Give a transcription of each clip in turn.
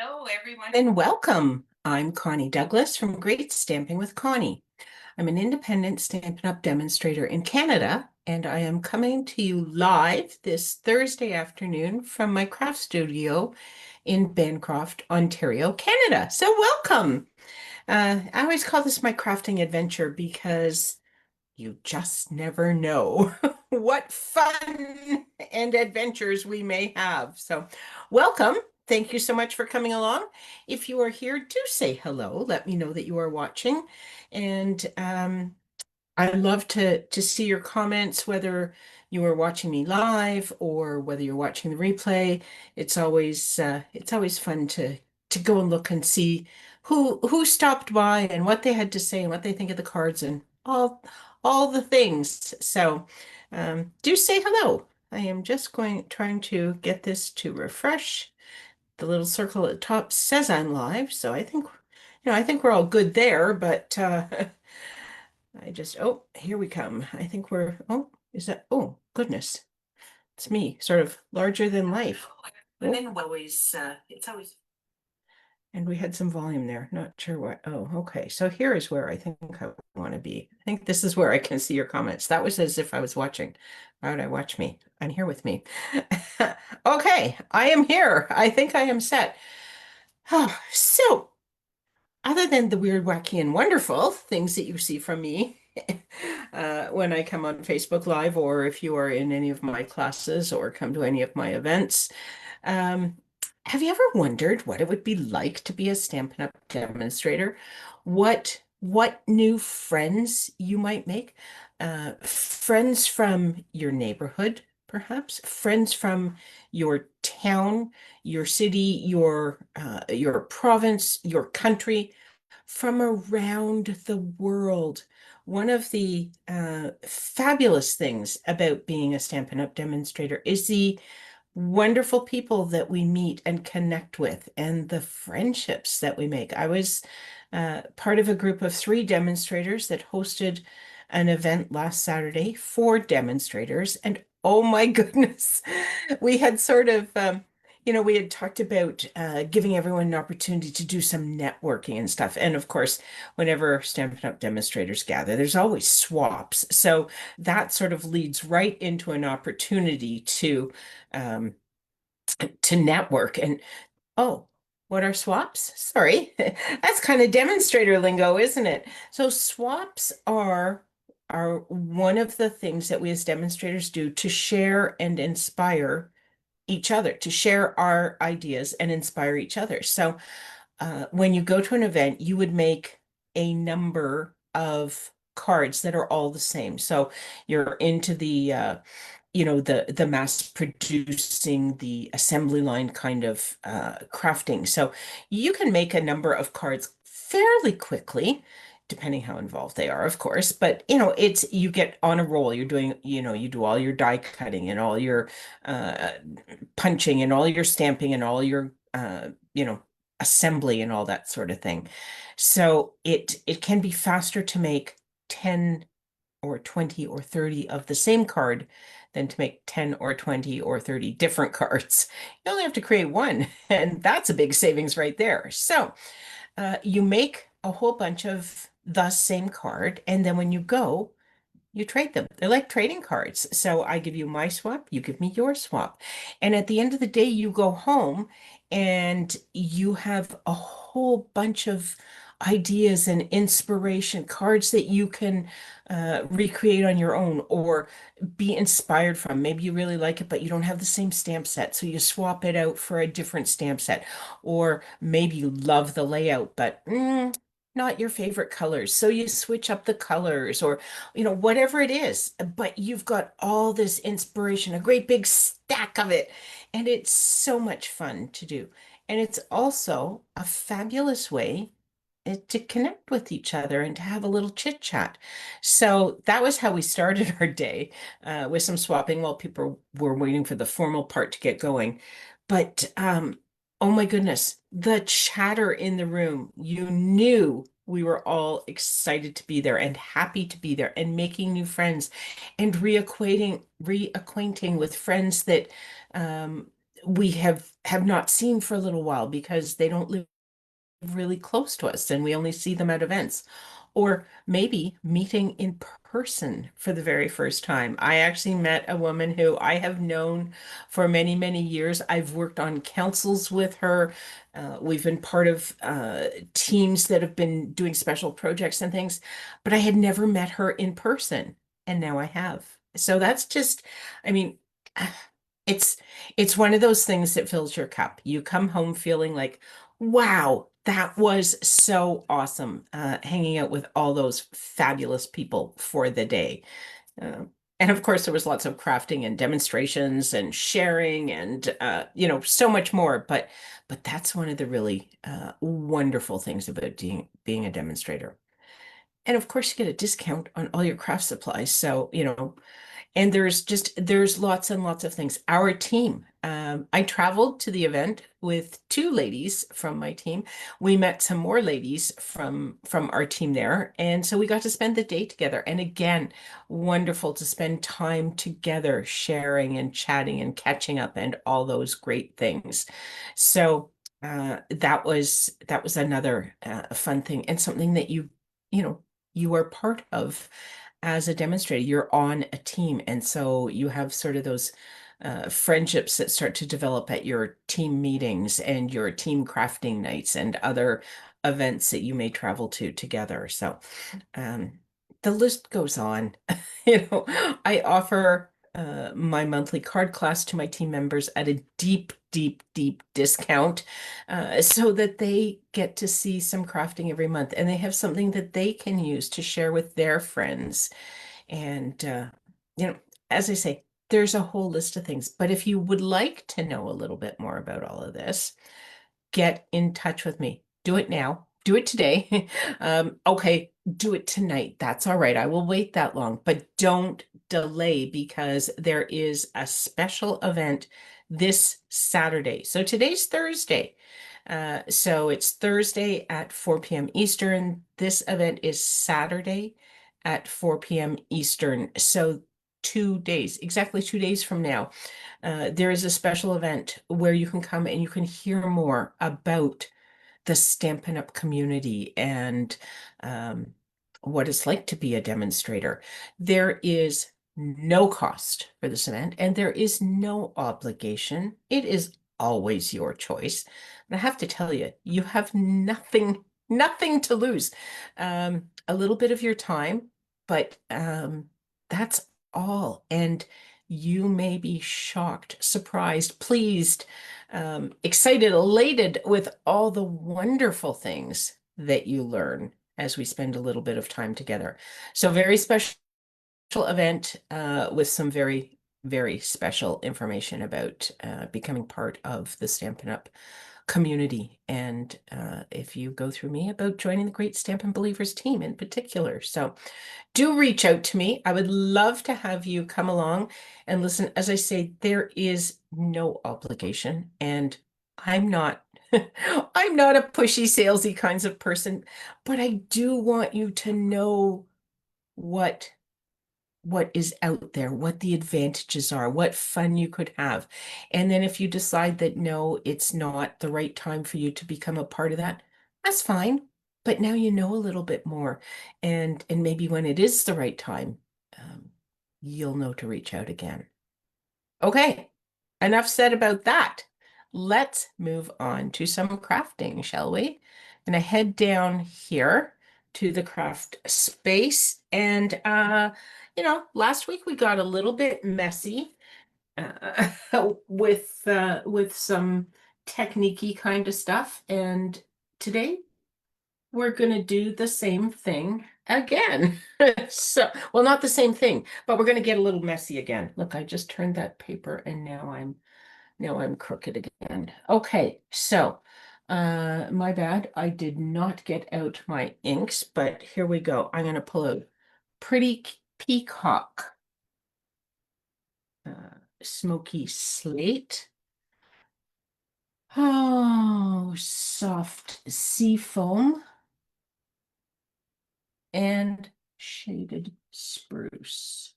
Hello, everyone, and welcome. I'm Connie Douglas from Great Stamping with Connie. I'm an independent Stampin' Up! Demonstrator in Canada, and I am coming to you live this Thursday afternoon from my craft studio in Bancroft, Ontario, Canada. So welcome. I always call this my crafting adventure because you just never know what fun and adventures we may have. So, welcome. Thank you so much for coming along. If you are here, do say hello. Let me know that you are watching. And I love to see your comments, whether you are watching me live or whether you're watching the replay. It's always fun to go and look and see who stopped by and what they had to say and what they think of the cards and all the things. So do say hello. I am just trying to get this to refresh. The little circle at the top says I'm live, so I think we're all good there, but oh, here we come. I think oh, goodness. It's me, sort of larger than life. And then it's always. And we had some volume there. Not sure what. Oh, okay. So here is where I think I want to be. I think this is where I can see your comments. That was as if I was watching. Why would I watch me? I'm here with me. Okay, I am here. I think I am set. So, other than the weird, wacky, and wonderful things that you see from me when I come on Facebook Live, or if you are in any of my classes or come to any of my events, um, have you ever wondered what it would be like to be a Stampin' Up! Demonstrator? What new friends you might make? Friends from your neighborhood, perhaps? Friends from your town, your city, your province, your country, from around the world. One of the fabulous things about being a Stampin' Up! Demonstrator is the wonderful people that we meet and connect with and the friendships that we make. I was part of a group of 3 demonstrators that hosted an event last Saturday for demonstrators. And oh my goodness, we had we had talked about giving everyone an opportunity to do some networking and stuff. And of course, whenever Stampin' Up! Demonstrators gather, there's always swaps. So that sort of leads right into an opportunity um, to network. And oh, what are swaps? Sorry, that's kind of demonstrator lingo, isn't it? So swaps are one of the things that we as demonstrators do to share and inspire each other, to share our ideas and inspire each other. So when you go to an event, you would make a number of cards that are all the same. So you're into the mass producing, the assembly line kind of crafting. So you can make a number of cards fairly quickly, depending how involved they are, of course. But it's you get on a roll. You're doing, you do all your die cutting and all your uh, punching and all your stamping and all your assembly and all that sort of thing. So it can be faster to make 10 or 20 or 30 of the same card than to make 10 or 20 or 30 different cards. You only have to create one, and that's a big savings right there. So you make a whole bunch of the same card, and then when you go, you trade them. They're like trading cards. So I give you my swap, you give me your swap. And at the end of the day, you go home and you have a whole bunch of ideas and inspiration cards that you can recreate on your own or be inspired from. Maybe you really like it, but you don't have the same stamp set. So you swap it out for a different stamp set. Or maybe you love the layout, but not your favorite colors. So you switch up the colors or whatever it is, but you've got all this inspiration, a great big stack of it, and it's so much fun to do. And it's also a fabulous way to connect with each other and to have a little chit chat. So that was how we started our day with some swapping while people were waiting for the formal part to get going. But oh my goodness, the chatter in the room, you knew we were all excited to be there and happy to be there and making new friends and reacquainting with friends that we have not seen for a little while because they don't live really close to us and we only see them at events. Or maybe meeting in person for the very first time. I actually met a woman who I have known for many, many years. I've worked on councils with her. We've been part of teams that have been doing special projects and things, but I had never met her in person, and now I have. So that's just, I mean, it's it's one of those things that fills your cup. You come home feeling like, wow, that was so awesome, hanging out with all those fabulous people for the day. And of course, there was lots of crafting and demonstrations and sharing and so much more. But that's one of the really wonderful things about being a demonstrator. And of course, you get a discount on all your craft supplies. So, and there's lots and lots of things. Our team, I traveled to the event with two ladies from my team. We met some more ladies from our team there, and so we got to spend the day together. And again, wonderful to spend time together, sharing and chatting and catching up and all those great things. So that was another fun thing and something that you are part of as a demonstrator. You're on a team, and so you have sort of those friendships that start to develop at your team meetings and your team crafting nights and other events that you may travel to together. So um, the list goes on. I offer my monthly card class to my team members at a deep, deep, deep discount, so that they get to see some crafting every month and they have something that they can use to share with their friends. And, you know, as I say, there's a whole list of things. But if you would like to know a little bit more about all of this, get in touch with me. Do it now. Do it today. Okay, do it tonight. That's all right. I will wait that long, but don't delay because there is a special event this Saturday. So today's Thursday. So it's Thursday at 4 p.m. Eastern. This event is Saturday at 4 p.m. Eastern. So 2 days, exactly 2 days from now, there is a special event where you can come and you can hear more about the Stampin' Up! Community and um, what it's like to be a demonstrator. There is no cost for this event and there is no obligation. It is always your choice. And I have to tell you, you have nothing to lose. A little bit of your time, but that's all. And you may be shocked, surprised, pleased, excited, elated with all the wonderful things that you learn as we spend a little bit of time together. So very special event with some very, very special information about becoming part of the Stampin' Up! Community. And if you go through me, about joining the Great Stampin' Believers team in particular. So do reach out to me. I would love to have you come along and listen. As I say, there is no obligation, and I'm not I'm not a pushy, salesy kinds of person, but I do want you to know what what is out there, what the advantages are, what fun you could have. And then if you decide that no, it's not the right time for you to become a part of that, that's fine. But now you know a little bit more. And maybe when it is the right time, um, you'll know to reach out again. Okay, enough said about that. Let's move on to some crafting, shall we? I'm gonna head down here to the craft space. And last week we got a little bit messy with some techniquey kind of stuff. And today we're going to do the same thing again. So, well, not the same thing, but we're going to get a little messy again. Look, I just turned that paper and now I'm crooked again. Okay, so my bad. I did not get out my inks, but here we go. I'm going to pull out Pretty Peacock Smoky Slate. Oh, soft sea foam and shaded spruce.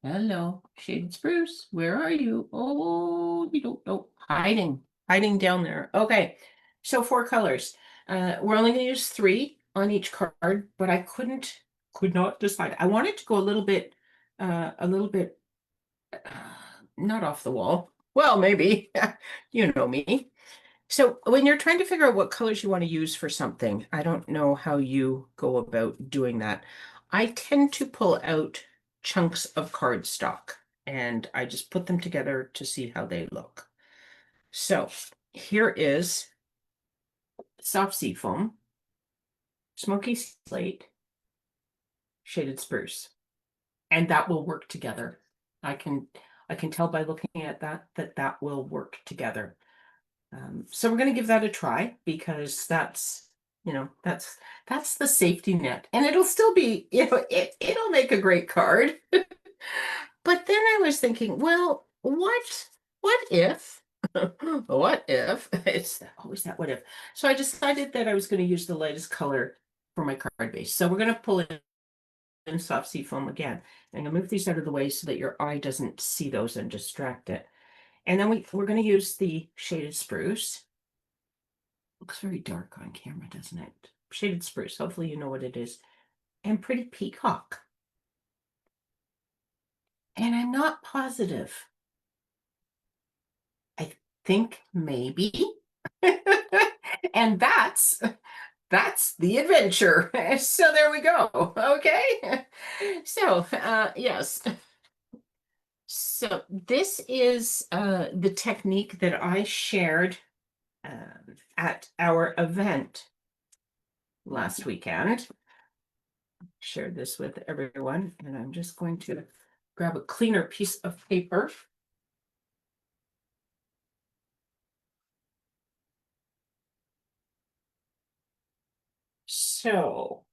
Hello, shaded spruce. Where are you? Oh, you don't know. Hiding down there. Okay. So 4 colors. We're only going to use 3 on each card, but I could not decide. I wanted to go a little bit, not off the wall. Well, maybe. You know me. So when you're trying to figure out what colors you want to use for something, I don't know how you go about doing that. I tend to pull out chunks of cardstock and I just put them together to see how they look. So here is soft sea foam, smoky slate, shaded spruce, and that will work together. I can tell by looking at that will work together. So we're going to give that a try because that's the safety net, and it'll still be, it'll make a great card. But then I was thinking, well, what if, what if it's always that what if? So I decided that I was going to use the lightest color for my card base. So we're going to pull in soft sea foam again. I'm going to move these out of the way so that your eye doesn't see those and distract it. And then we're going to use the shaded spruce. Looks very dark on camera, doesn't it? Shaded spruce. Hopefully you know what it is. And pretty peacock. And I'm not positive. I think maybe. And that's the adventure. So there we go. Okay. So yes. So this is the technique that I shared at our event last weekend. Shared this with everyone, and I'm just going to grab a cleaner piece of paper. So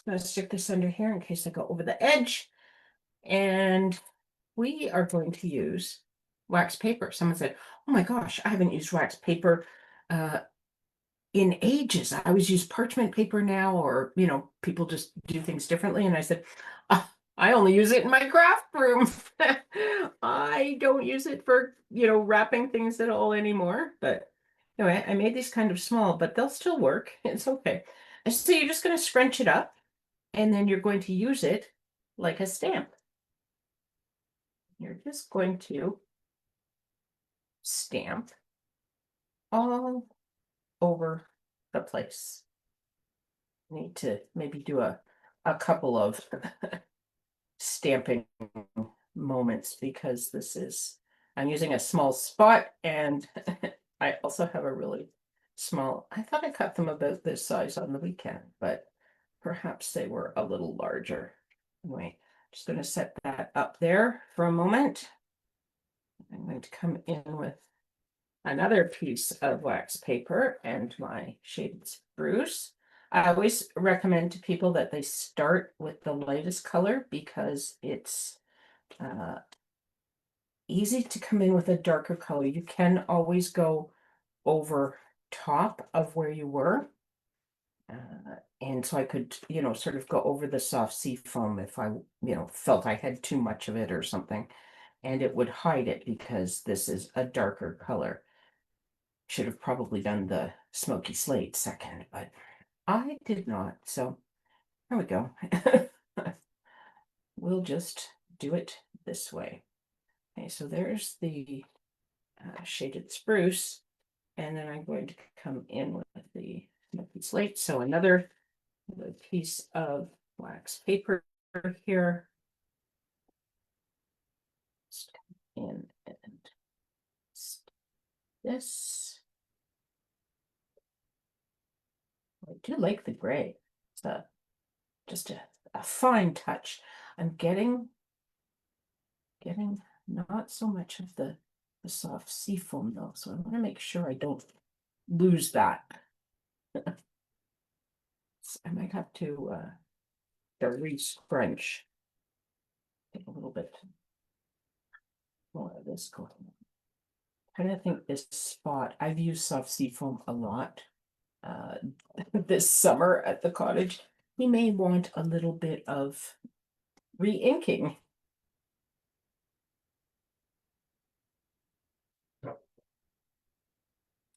I'm going to stick this under here in case I go over the edge. And we are going to use wax paper. Someone said, oh my gosh, I haven't used wax paper in ages. I always use parchment paper now, or, people just do things differently. And I said, I only use it in my craft room. I don't use it for, wrapping things at all anymore. But anyway, I made these kind of small, but they'll still work. It's okay. And so you're just going to scrunch it up, and then you're going to use it like a stamp. You're just going to stamp all over the place. Need to maybe do a couple of stamping moments because I'm using a small spot, and I also have a really small, I thought I cut them about this size on the weekend, but perhaps they were a little larger. Anyway, just going to set that up there for a moment. I'm going to come in with another piece of wax paper and my shaded spruce. I always recommend to people that they start with the lightest color because it's easy to come in with a darker color. You can always go over top of where you were. And so I could, sort of go over the soft sea foam if I, felt I had too much of it or something, and it would hide it because this is a darker color. Should have probably done the smoky slate second, but I did not. So there we go. We'll just do it this way. Okay, so there's the shaded spruce, and then I'm going to come in with the smoky slate. So another piece of wax paper here. Just come in and this. I do like the gray. It's just a fine touch. I'm getting not so much of the soft sea foam though, so I want to make sure I don't lose that. I might have to re-scrunch. Take a little bit more of this going. I'm trying to think this spot. I've used soft sea foam a lot this summer at the cottage. We may want a little bit of re-inking.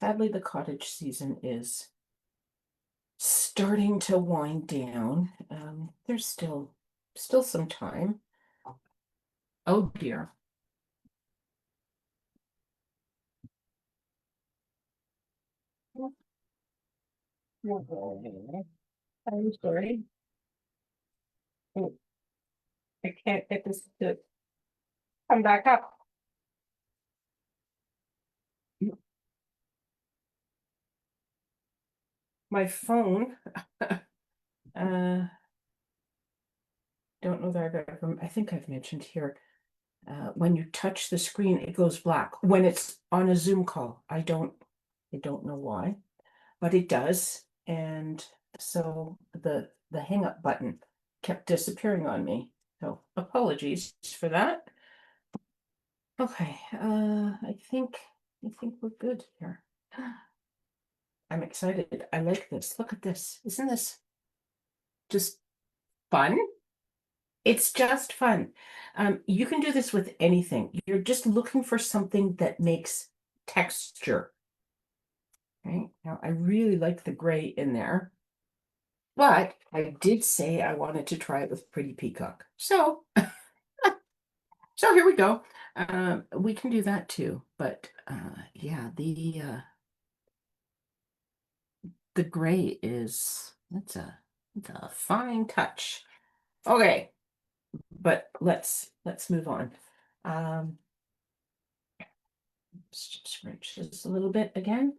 Sadly, the cottage season is starting to wind down. There's still some time. Oh dear. I'm sorry. Oh, I can't get this to come back up. My phone, don't know that I've ever, I think I've mentioned here, when you touch the screen, it goes black. When it's on a Zoom call, I don't know why, but it does. And so the hang up button kept disappearing on me. So apologies for that. Okay, I think we're good here. I'm excited. I like this. Look at this. Isn't this just fun? It's just fun. You can do this with anything. You're just looking for something that makes texture. Right? Now, I really like the gray in there, but I did say I wanted to try it with Pretty Peacock. So, so here we go. We can do that too, but yeah, the gray is it's a fine touch. Okay, but let's move on. Let's just scratch this a little bit again.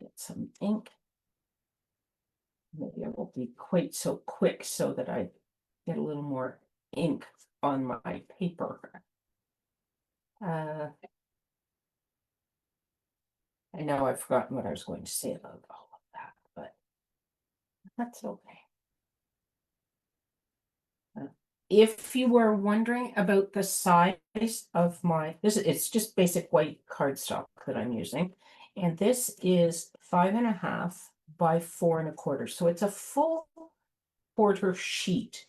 Get some ink. Maybe I won't be quite so quick so that I get a little more ink on my paper. I know I've forgotten what I was going to say about all of that, but that's okay. If you were wondering about the size of my, it's just basic white cardstock that I'm using. And this is 5.5 by 4.25. So it's a full quarter sheet.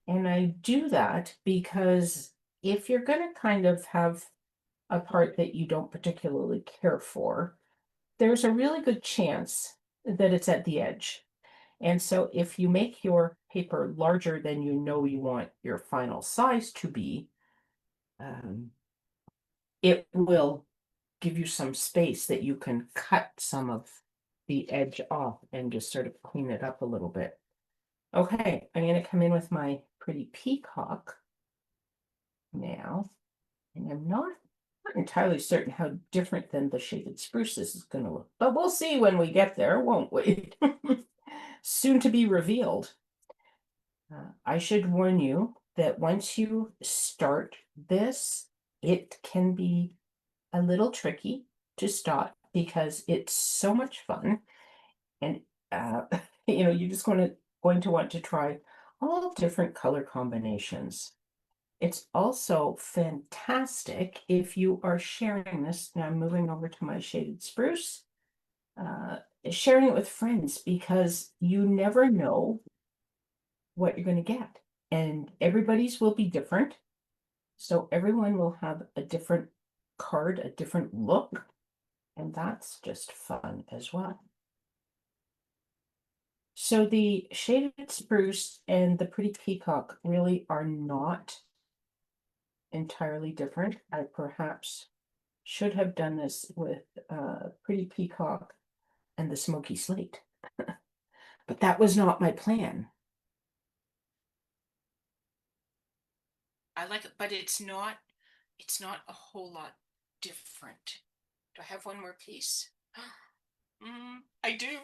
And I do that because if you're going to kind of have a part that you don't particularly care for, there's a really good chance that it's at the edge. And so if you make your paper larger than you know you want your final size to be, it will give you some space that you can cut some of the edge off and just sort of clean it up a little bit. Okay, I'm going to come in with my Pretty Peacock now, and I'm not entirely certain how different than the Shaded Spruce this is going to look, but we'll see when we get there, won't we? Soon to be revealed. I should warn you that once you start this, it can be a little tricky to stop because it's so much fun. And, you're just going to want to try all different color combinations. It's also fantastic if you are sharing this. Now I'm moving over to my Shaded Spruce. Sharing it with friends because you never know what you're going to get. And everybody's will be different. So everyone will have a different card, a different look. And that's just fun as well. So the Shaded Spruce and the Pretty Peacock really are not entirely different. I perhaps should have done this with Pretty Peacock and the Smoky Slate. But that was not my plan. I like it, but it's not a whole lot different. Do I have one more piece? I do.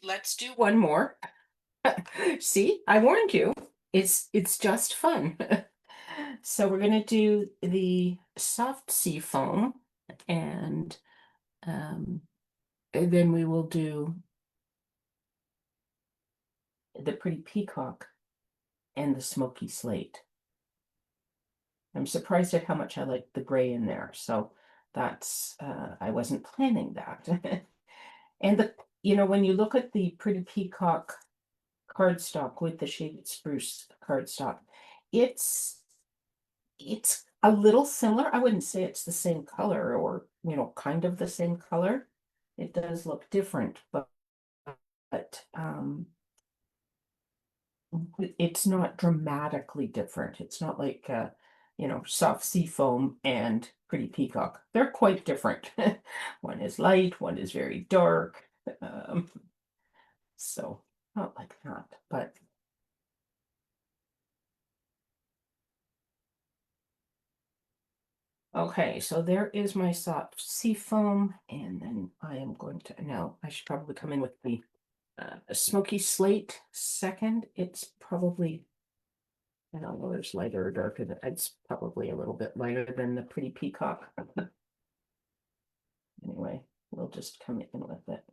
Let's do one more. See, I warned you. It's just fun. So we're gonna do the soft sea foam, and then we will do the Pretty Peacock and the Smoky Slate. I'm surprised at how much I like the gray in there. So that's I wasn't planning that. And when you look at the Pretty Peacock cardstock with the Shaded Spruce cardstock, it's a little similar. I wouldn't say it's the same color or you know, kind of the same color. It does look different, but it's not dramatically different. It's not like you know, soft sea foam and pretty peacock. They're quite different. One is light, one is very dark. Um, so not like that, but okay, so there is my soft sea foam, and then I am going to now I should probably come in with the smoky slate second. It's probably, I don't know, it's lighter or darker. It's probably a little bit lighter than the pretty peacock. Anyway, we'll just come in with it.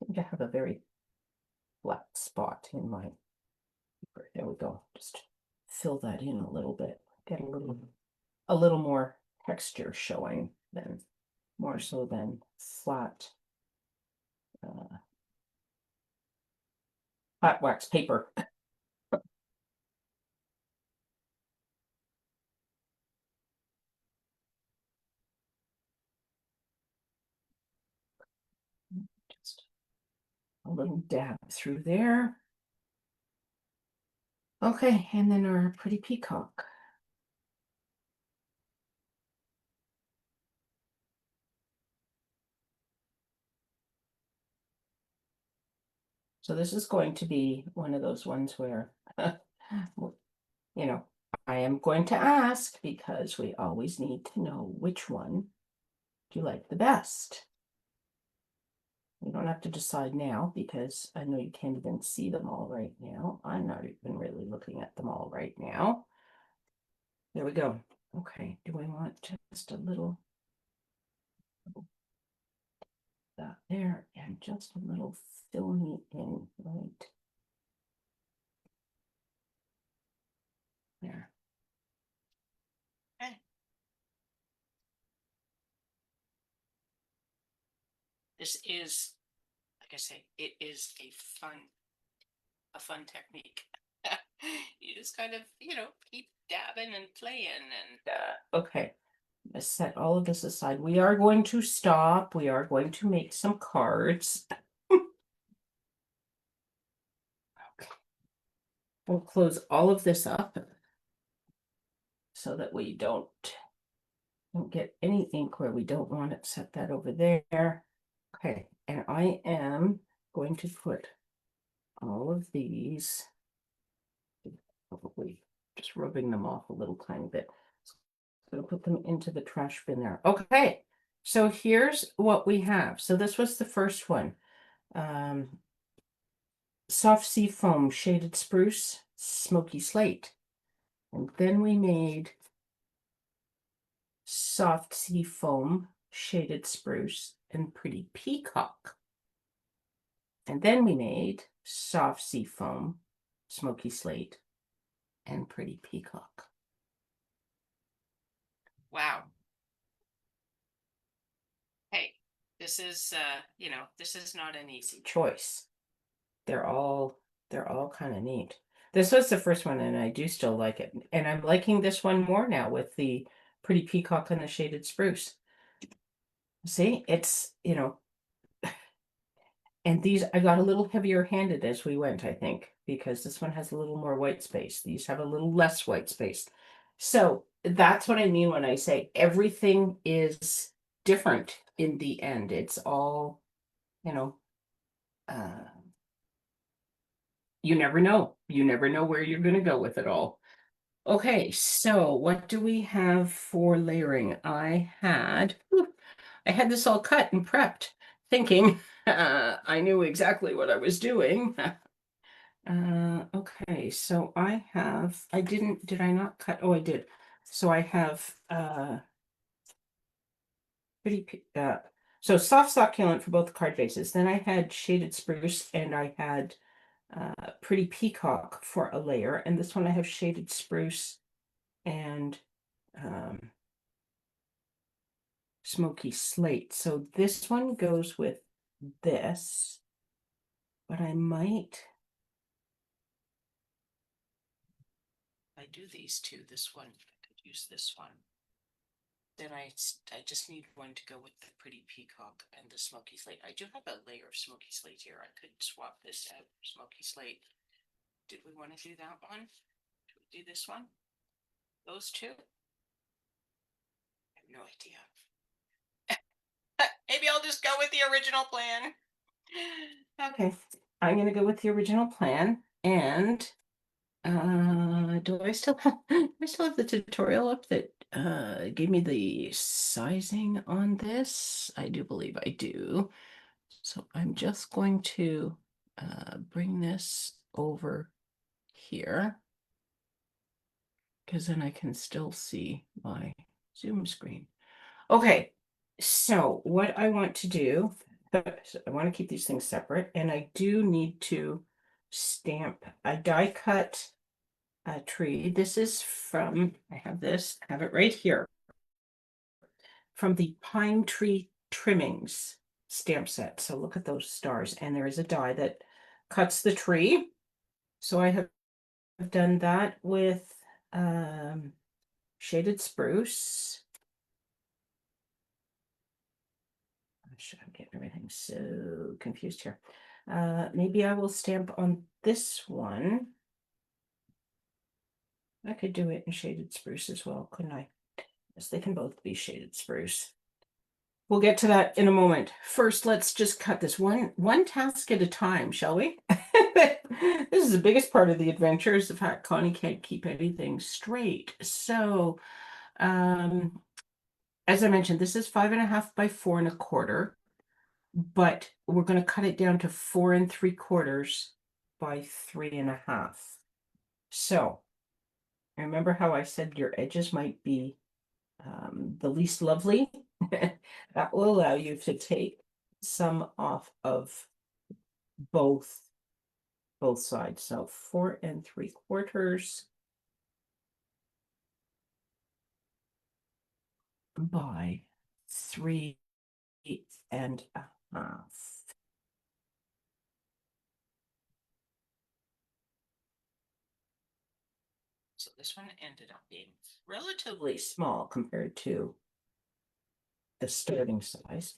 I think I have a very flat spot in my paper. There we go. Just fill that in a little bit. Get a little more texture showing than more so than flat flat wax paper. Just a little dab through there. Okay, and then our pretty peacock. So this is going to be one of those ones where, you know, I am going to ask because we always need to know which one do you like the best. You don't have to decide now because I know you can't even see them all right now. I'm not even really looking at them all right now. There we go. Okay, do I want just a little that there and just a little filling in right there. Okay. This is, like I say, it is a fun technique. You just kind of, you know, keep dabbing and playing and okay. Let's set all of this aside. We are going to stop. We are going to make some cards. Okay. We'll close all of this up so that we don't get any ink where we don't want it. Set that over there. Okay, and I am going to put all of these, probably just rubbing them off a little tiny bit. So put them into the trash bin there. Okay, so here's what we have. So this was the first one. Soft sea foam, shaded spruce, smoky slate. And then we made soft sea foam, shaded spruce, and pretty peacock. And then we made soft sea foam, smoky slate, and pretty peacock. Wow. Hey, this is you know, this is not an easy choice. They're all kind of neat. This was the first one and I do still like it. And I'm liking this one more now with the pretty peacock and the shaded spruce. See, it's, you know, and these, I got a little heavier handed as we went, I think, because this one has a little more white space. These have a little less white space. So that's what I mean when I say everything is different in the end. It's all, you know, uh, you never know. You never know where you're going to go with it all. Okay, so what do we have for layering? I had this all cut and prepped, thinking I knew exactly what I was doing. Okay, so did I not cut? Oh, I did. So I have so soft succulent for both card bases. Then I had shaded spruce and I had pretty peacock for a layer. And this one I have shaded spruce and smoky slate. So this one goes with this, but I might I do these two, this one, I could use this one. Then I just need one to go with the pretty peacock and the smoky slate. I do have a layer of smoky slate here. I could swap this out for smoky slate. Did we want to do that one? Should we do this one? Those two? I have no idea. Maybe I'll just go with the original plan. Okay, I'm gonna go with the original plan, and do I still have the tutorial up that gave me the sizing on this? I do believe I do. So I'm just going to bring this over here, because then I can still see my Zoom screen. Okay, so what I want to do, so I want to keep these things separate, and I do need to stamp. I die cut a tree. This is from, I have it right here, from the Pine Tree Trimmings stamp set. So look at those stars, and there is a die that cuts the tree. So I have done that with shaded spruce. Gosh, I'm getting everything so confused here. Maybe I will stamp on this one. I could do it in shaded spruce as well, couldn't I? Yes, they can both be shaded spruce. We'll get to that in a moment. First, let's just cut this one task at a time, shall we? This is the biggest part of the adventure, is the fact Connie can't keep anything straight. So, as I mentioned, this is 5.5 by 4 1/4, but we're going to cut it down to 4 3/4 by 3.5. So, remember how I said your edges might be the least lovely? That will allow you to take some off of both sides. So 4 3/4 by 3.5. So this one ended up being relatively small compared to the starting size.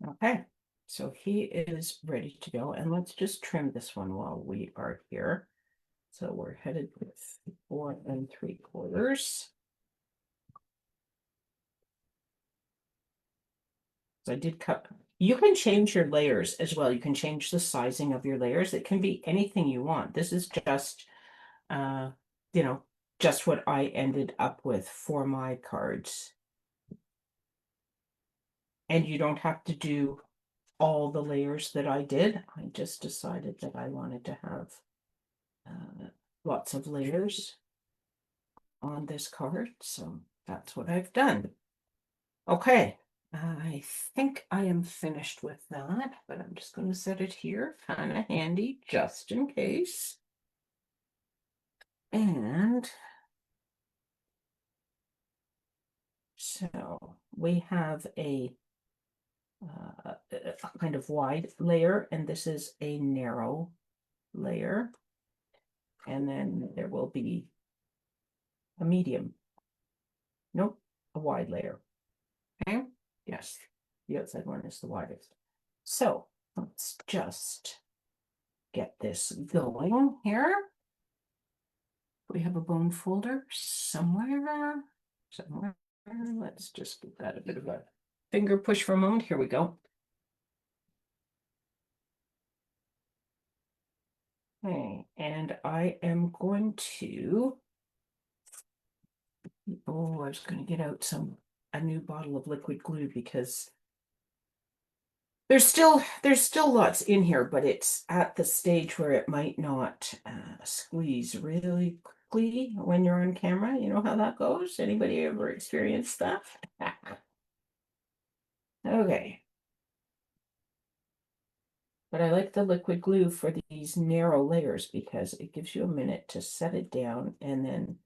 Okay, so he is ready to go, and let's just trim this one while we are here. So we're headed with 4 3/4. So I did cut. You can change your layers as well. You can change the sizing of your layers. It can be anything you want. This is just, just what I ended up with for my cards. And you don't have to do all the layers that I did. I just decided that I wanted to have lots of layers on this card. So that's what I've done. Okay. I think I am finished with that, but I'm just going to set it here, kind of handy, just in case. And so we have a kind of wide layer, and this is a narrow layer. And then there will be a medium. Nope, a wide layer. Okay, yes, the outside one is the widest. So let's just get this going here. We have a bone folder somewhere. Let's just give that a bit of a finger push for a moment. Here we go. Okay, and I am going to, I was going to get out a new bottle of liquid glue, because there's still lots in here, but it's at the stage where it might not squeeze really quickly when you're on camera. You know how that goes? Anybody ever experienced that? Okay. But I like the liquid glue for these narrow layers because it gives you a minute to set it down and then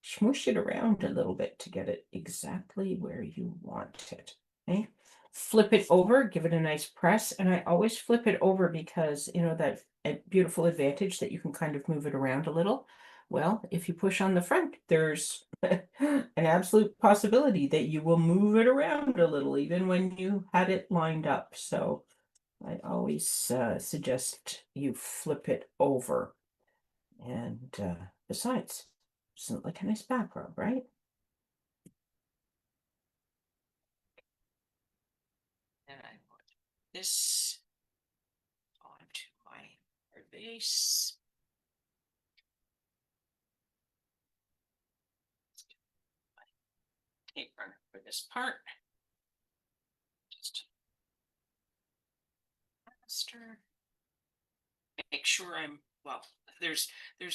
smoosh it around a little bit to get it exactly where you want it. Okay. Flip it over, give it a nice press. And I always flip it over because, that a beautiful advantage that you can kind of move it around a little. Well, if you push on the front, there's an absolute possibility that you will move it around a little, even when you had it lined up. So I always suggest you flip it over. And besides, doesn't it look like a nice back rub, right? And I put this onto my hard base. Paper for this part. Just master. Make sure I'm, well, there's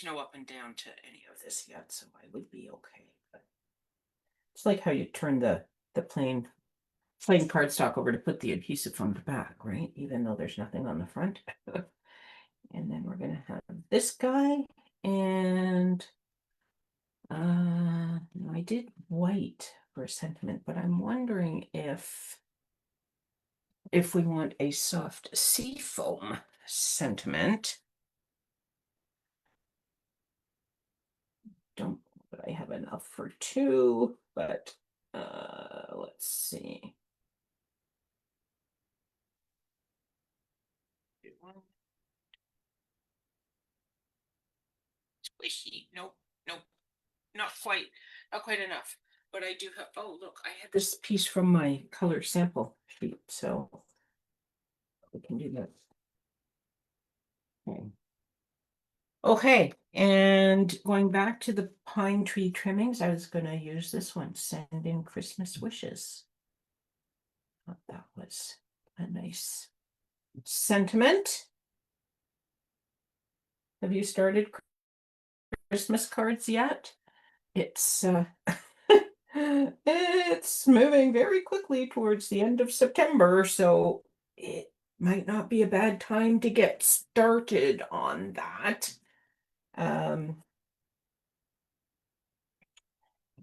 no up and down to any of this yet, so I would be okay. But it's like how you turn the plain cardstock over to put the adhesive on the back, right? Even though there's nothing on the front. And then we're gonna have this guy, and no, I did white for a sentiment, but I'm wondering if we want a soft sea foam sentiment. Don't know that I have enough for two, but let's see. Squishy. Nope, nope, not quite enough. But I do have, oh, look, I had this piece from my color sample sheet, so we can do that. Okay. Okay, and going back to the pine tree trimmings, I was going to use this one, Send in Christmas Wishes. Thought that was a nice sentiment. Have you started Christmas cards yet? It's it's moving very quickly towards the end of September, so it might not be a bad time to get started on that.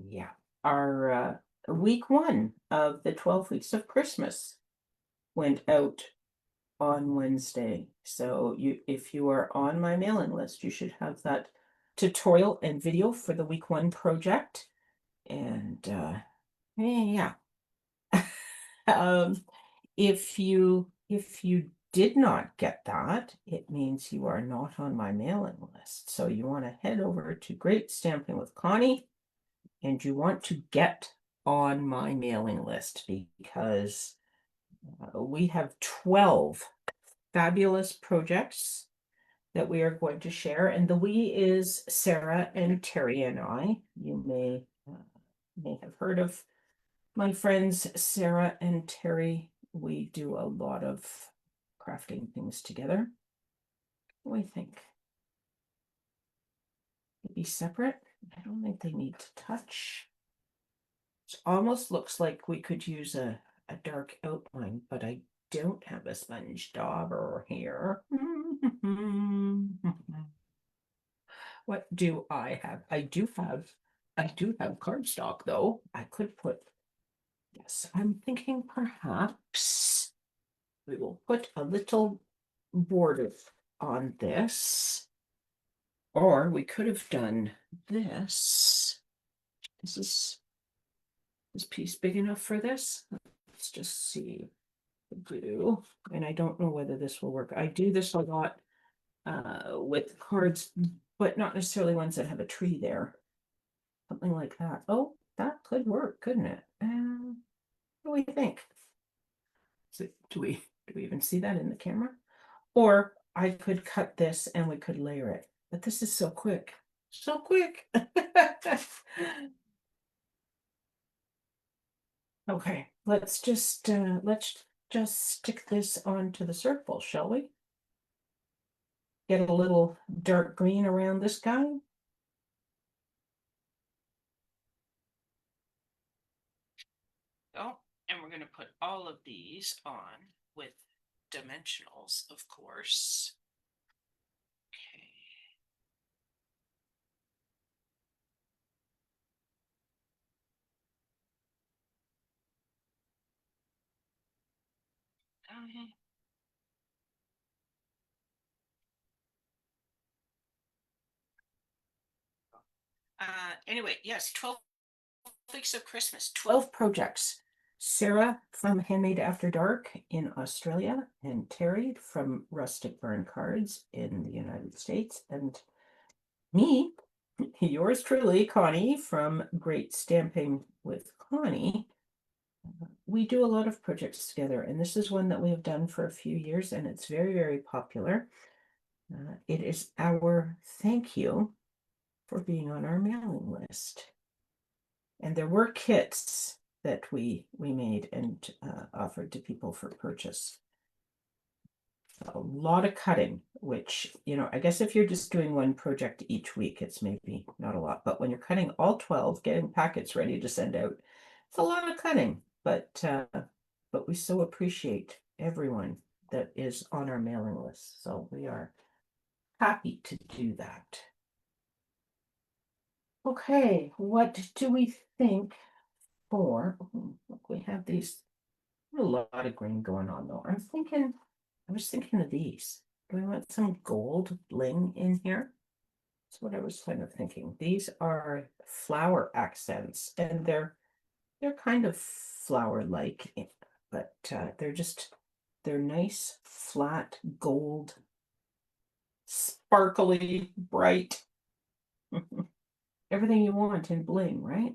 Yeah, our week one of the 12 weeks of Christmas went out on Wednesday. So if you are on my mailing list, you should have that tutorial and video for the week one project. And yeah. If you did not get that, it means you are not on my mailing list. So you want to head over to Great Stamping with Connie, and you want to get on my mailing list because we have 12 fabulous projects that we are going to share. And the we is Sarah and Terry and I. You may have heard of my friends Sarah and Terry. We do a lot of crafting things together. What do we think? Maybe separate? I don't think they need to touch. It almost looks like we could use a dark outline, but I don't have a sponge dauber here. What do I have? I do have cardstock though. I could put, yes, I'm thinking perhaps we will put a little border on this. Or we could have done this. Is this piece big enough for this? Let's just see. Blue. And I don't know whether this will work. I do this a lot with cards, but not necessarily ones that have a tree there. Something like that. Oh, that could work, couldn't it? What do we think? So do we even see that in the camera? Or I could cut this and we could layer it. But this is so quick. So quick. Okay, let's just stick this onto the circle, shall we? Get a little dark green around this guy. Oh, and we're going to put all of these on with dimensionals, of course. Okay. Okay. Anyway, yes, 12 weeks of Christmas, 12 projects. Sarah from Handmade After Dark in Australia, and Terry from Rustic Barn Cards in the United States, and me, yours truly, Connie from Great Stamping with Connie. We do a lot of projects together, and this is one that we have done for a few years, and it's very, very popular. It is our thank you for being on our mailing list. And there were kits that we made and offered to people for purchase. A lot of cutting, which, you know, I guess if you're just doing one project each week, it's maybe not a lot. But when you're cutting all 12, getting packets ready to send out, it's a lot of cutting. But we so appreciate everyone that is on our mailing list. So we are happy to do that. Okay, what do we think for? Look, we have these, a lot of green going on though. I was thinking of these. Do we want some gold bling in here? That's what I was kind of thinking. These are flower accents, and they're kind of flower-like, but they're nice, flat, gold, sparkly, bright. Everything you want in bling, right?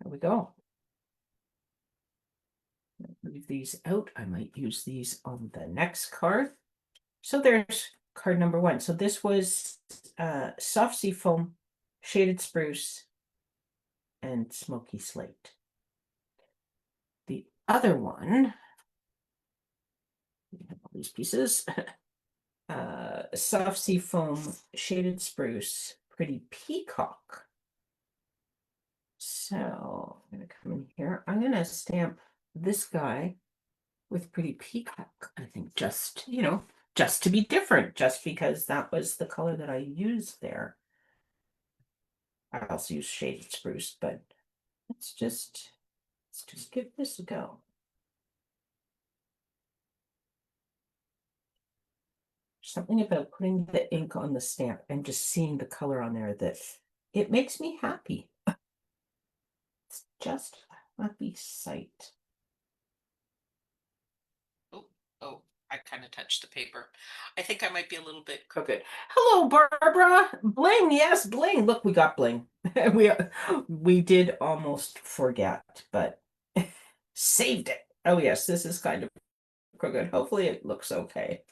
There we go. Leave these out. I might use these on the next card. So there's card number one. So this was soft sea foam, shaded spruce, and smoky slate. The other one, we have all these pieces. Soft sea foam, shaded spruce, pretty peacock. So I'm gonna come in here. I'm gonna stamp this guy with pretty peacock. I think just, you know, just to be different, just because that was the color that I used there. I also use shaded spruce, but let's just give this a go. Something about putting the ink on the stamp and just seeing the color on there that it makes me happy. It's just a happy sight. Oh, I kind of touched the paper. I think I might be a little bit crooked. Hello, Barbara. Bling, yes, bling. Look, we got bling. we did almost forget, but saved it. Oh yes, this is kind of crooked. Hopefully it looks okay.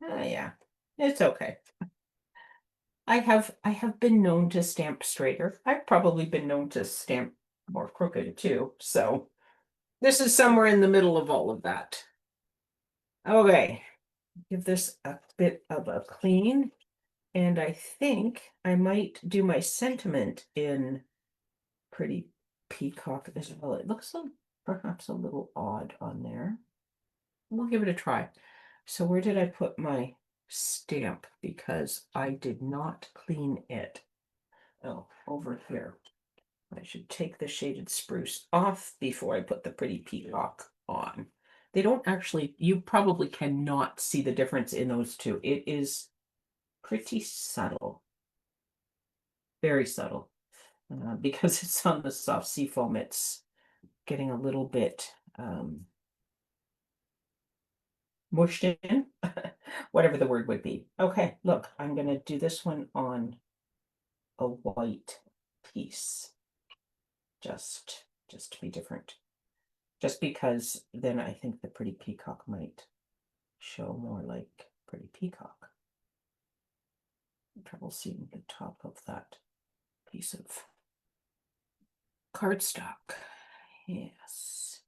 Yeah, it's okay. I have been known to stamp straighter. I've probably been known to stamp more crooked too. So this is somewhere in the middle of all of that. Okay, give this a bit of a clean, and I think I might do my sentiment in pretty peacock as well. It looks like perhaps a little odd on there. We'll give it a try. So where did I put my stamp? Because I did not clean it. Oh, over here. I should take the shaded spruce off before I put the pretty peacock on. They don't actually, you probably cannot see the difference in those two. It is pretty subtle. Very subtle. Because it's on the soft sea foam, it's getting a little bit mushed in, whatever the word would be. Okay, look, I'm going to do this one on a white piece, just to be different. Just because then I think the pretty peacock might show more like pretty peacock. I'm trouble seeing the top of that piece of cardstock. Yes.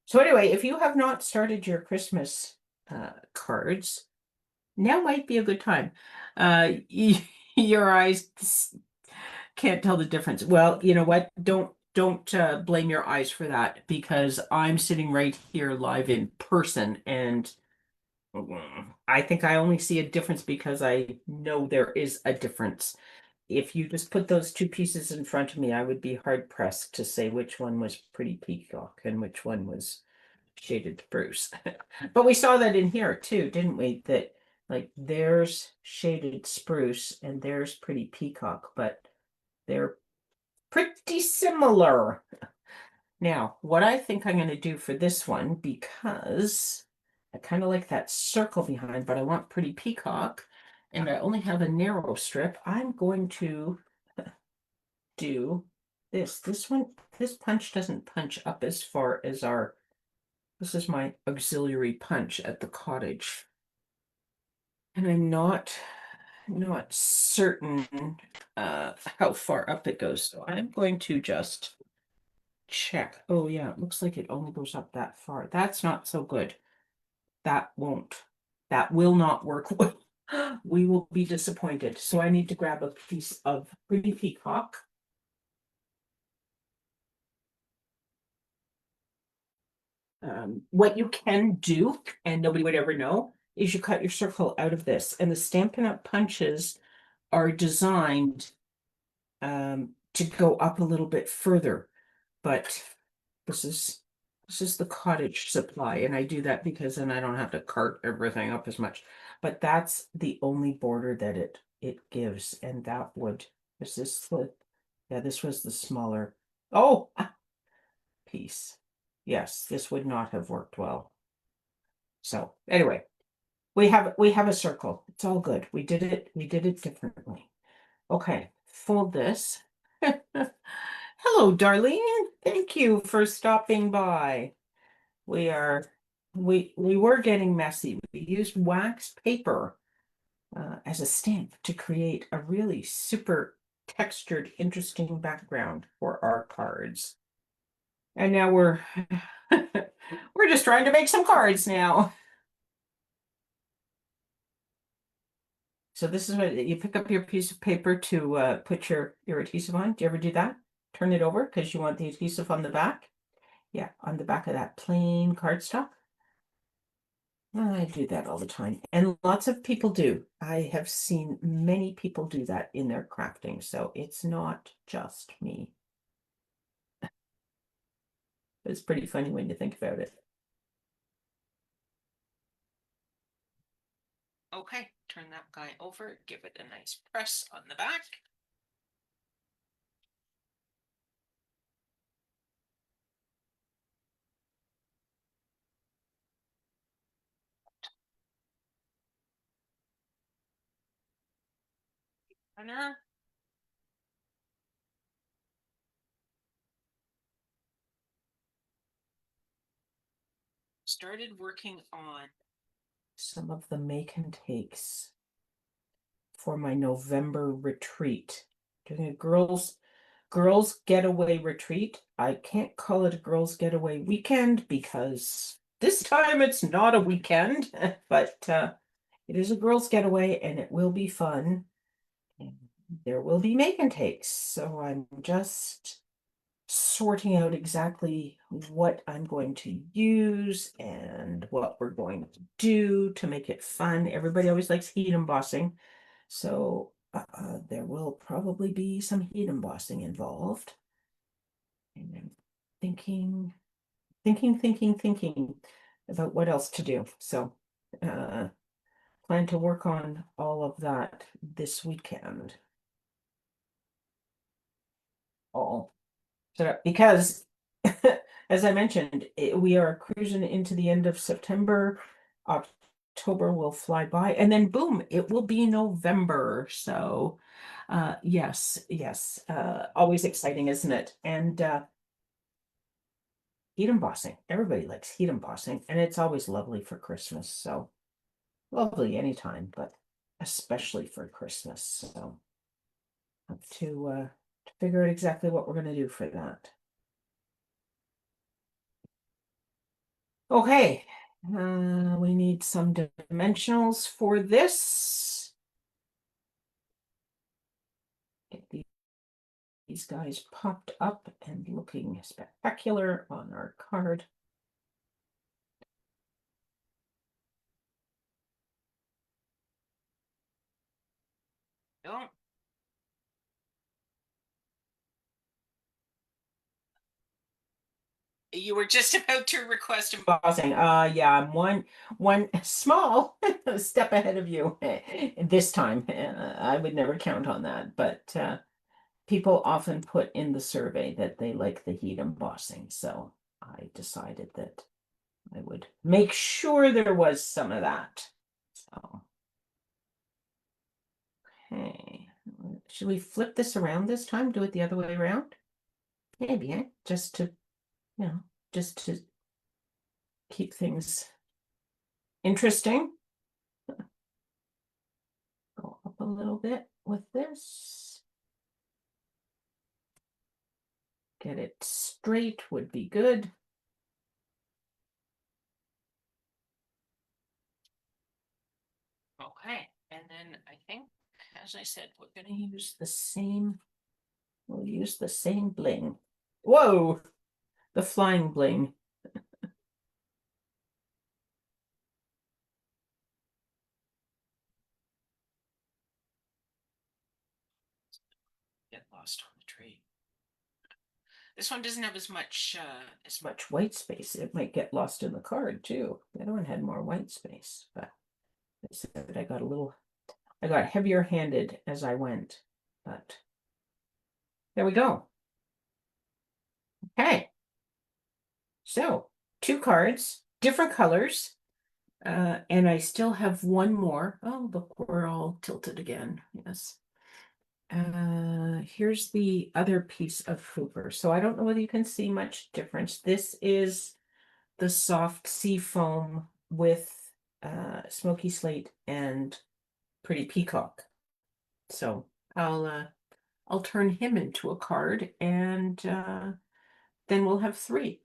So anyway, if you have not started your Christmas cards, now might be a good time. Your eyes can't tell the difference. Well, you know what? Don't blame your eyes for that, because I'm sitting right here live in person, and I think I only see a difference because I know there is a difference. If you just put those two pieces in front of me, I would be hard pressed to say which one was pretty peacock and which one was shaded spruce. But we saw that in here too, didn't we? That like there's shaded spruce and there's pretty peacock, but they're pretty similar. Now, what I think I'm going to do for this one, because I kind of like that circle behind, but I want pretty peacock, and I only have a narrow strip, I'm going to do this. This one, this punch doesn't punch up as far as this is my auxiliary punch at the cottage. And I'm not certain how far up it goes. So I'm going to just check. Oh yeah, it looks like it only goes up that far. That's not so good. That will not work well. We will be disappointed. So I need to grab a piece of pretty peacock. What you can do, and nobody would ever know, is you cut your circle out of this, and the Stampin' Up! Punches are designed to go up a little bit further, but this is the cottage supply, and I do that because then I don't have to cart everything up as much. But that's the only border that it gives, and that would is this the yeah, this was the smaller piece. Yes, this would not have worked well. So anyway, we have a circle. It's all good. We did it differently. Okay, fold this. Hello, Darlene. Thank you for stopping by. We were getting messy. We used wax paper as a stamp to create a really super textured, interesting background for our cards. And now we're we're just trying to make some cards now. So this is what you pick up your piece of paper to put your adhesive on. Do you ever do that? Turn it over because you want the adhesive on the back. Yeah, on the back of that plain cardstock. I do that all the time, and lots of people do. I have seen many people do that in their crafting, so it's not just me. It's pretty funny when you think about it. Okay, turn that guy over, give it a nice press on the back. Started working on some of the make and takes for my November retreat. Doing a girls getaway retreat. I can't call it a girls getaway weekend because this time it's not a weekend, but it is a girls getaway and it will be fun. And there will be make and takes. So I'm just sorting out exactly what I'm going to use and what we're going to do to make it fun. Everybody always likes heat embossing. So there will probably be some heat embossing involved. And I'm thinking about what else to do. So plan to work on all of that this weekend. All so because as I mentioned, we are cruising into the end of September. October will fly by, and then boom, it will be November. So yes, always exciting, isn't it? And heat embossing. Everybody likes heat embossing, and it's always lovely for Christmas. So lovely anytime, but especially for Christmas. So have to figure out exactly what we're going to do for that. Okay, we need some dimensionals for this. Get these guys popped up and looking spectacular on our card. Don't. You were just about to request embossing. Yeah, I'm one small step ahead of you this time. I would never count on that, but people often put in the survey that they like the heat embossing, so I decided that I would make sure there was some of that. So, okay. Should we flip this around this time? Do it the other way around? Maybe, eh? Just to, just to keep things interesting. Go up a little bit with this. Get it straight would be good. Okay, and then I think, as I said, we're gonna use the same, we'll use the same bling. Whoa, the flying bling. Get lost on the tree. This one doesn't have as much white space. It might get lost in the card too. The other one had more white space, but I said I got heavier handed as I went, but there we go. Okay. So 2 cards, different colors. And I still have one more. Oh, look, we're all tilted again. Yes. Here's the other piece of Hoover. So I don't know whether you can see much difference. This is the soft sea foam with smoky slate and pretty peacock. So I'll turn him into a card, and then we'll have 3.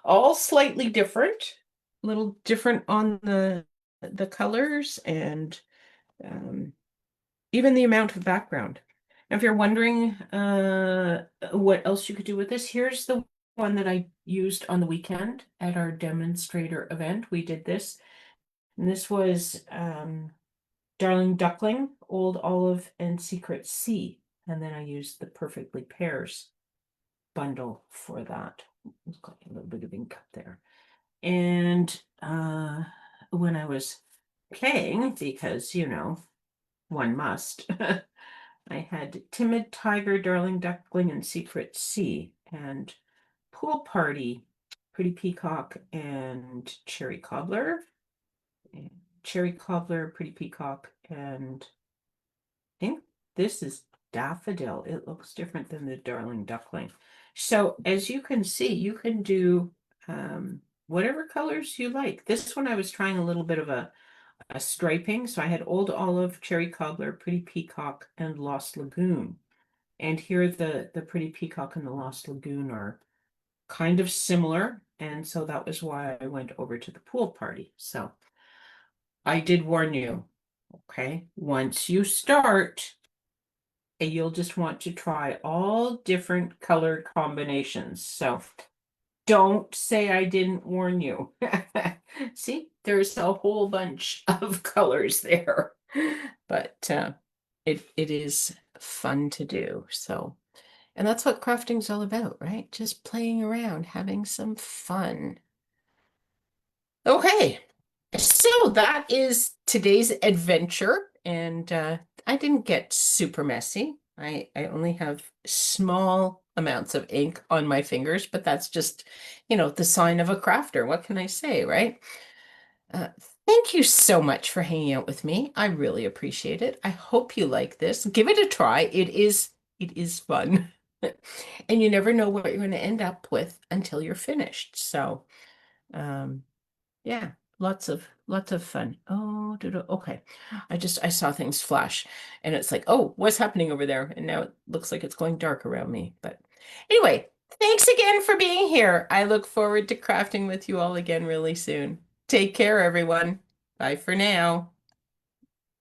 All slightly different, a little different on the colors and even the amount of background. Now, if you're wondering what else you could do with this, here's the one that I used on the weekend at our demonstrator event. We did this, and this was Darling Duckling, Old Olive, and Secret Sea. And then I used the Perfectly Pairs bundle for that. It's got a little bit of ink up there. And when I was playing, because, one must, I had Timid Tiger, Darling Duckling, and Secret Sea, and Pool Party, Pretty Peacock, and Cherry Cobbler. And Cherry Cobbler, Pretty Peacock, and I think this is Daffodil. It looks different than the Darling Duckling. So as you can see, you can do whatever colors you like. This one I was trying a little bit of a striping. So I had Old Olive, Cherry Cobbler, Pretty Peacock, and Lost Lagoon. And here the Pretty Peacock and the Lost Lagoon are kind of similar. And so that was why I went over to the Pool Party. So I did warn you, okay? Once you start, you'll just want to try all different color combinations. So don't say I didn't warn you. See, there's a whole bunch of colors there, but it is fun to do. So, and that's what crafting's all about, right? Just playing around, having some fun. Okay, so that is today's adventure, and I didn't get super messy. I only have small amounts of ink on my fingers, but that's just, the sign of a crafter. What can I say, right? Uh, Thank you so much for hanging out with me. I really appreciate it. I hope you like this. Give it a try. It is fun. And you never know what you're going to end up with until you're finished. So, um, yeah, lots of fun. Oh, okay. I saw things flash and it's like, oh, what's happening over there? And now it looks like it's going dark around me. But anyway, thanks again for being here. I look forward to crafting with you all again really soon. Take care, everyone. Bye for now.